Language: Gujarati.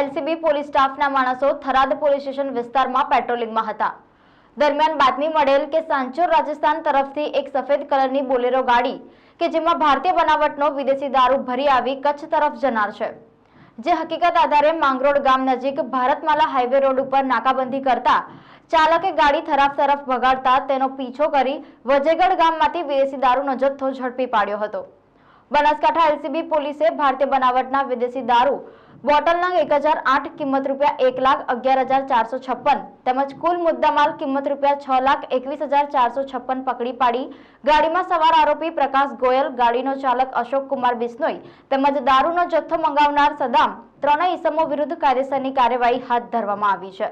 એલસીબી પોલીસ સ્ટાફના માણસો થરાદ પોલીસ સ્ટેશન વિસ્તારમાં પેટ્રોલિંગમાં હતા। દરમિયાન બાતમી મળેલ કે સાંચોર રાજસ્થાન તરફથી એક સફેદ કલરની બોલેરો ગાડી કે જેમાં ભારતીય બનાવટનો વિદેશી દારૂ ભરી આવી કચ્છ તરફ જનાર છે, જે હકીકત આધારે માંગરોળ ગામ નજીક ભારતમાલા હાઈવે રોડ ઉપર નાકાબંધી કરતા ચાલકે ગાડી થરાદ તરફ ભગાડતા તેનો પીછો કરી વજેગઢ ગામમાંથી વિદેશી દારૂનો જથ્થો ઝડપી પાડ્યો હતો। બનાસકાંઠા એલસીબી પોલીસે ભારતીય બનાવટના વિદેશી દારૂ બોટલ નંગ 1008 કિંમત ₹1,11,456 તેમજ કુલ મુદ્દામાલ કિંમત ₹6,21,456 પકડી પાડી ગાડીમાં સવાર આરોપી પ્રકાશ ગોયલ, ગાડીનો ચાલક અશોક કુમાર બિશ્નોઈ તેમજ દારૂનો જથ્થો મંગાવનાર સદામ ત્રણેય ઇસમો વિરુદ્ધ કાયદેસરની કાર્યવાહી હાથ ધરવામાં આવી છે।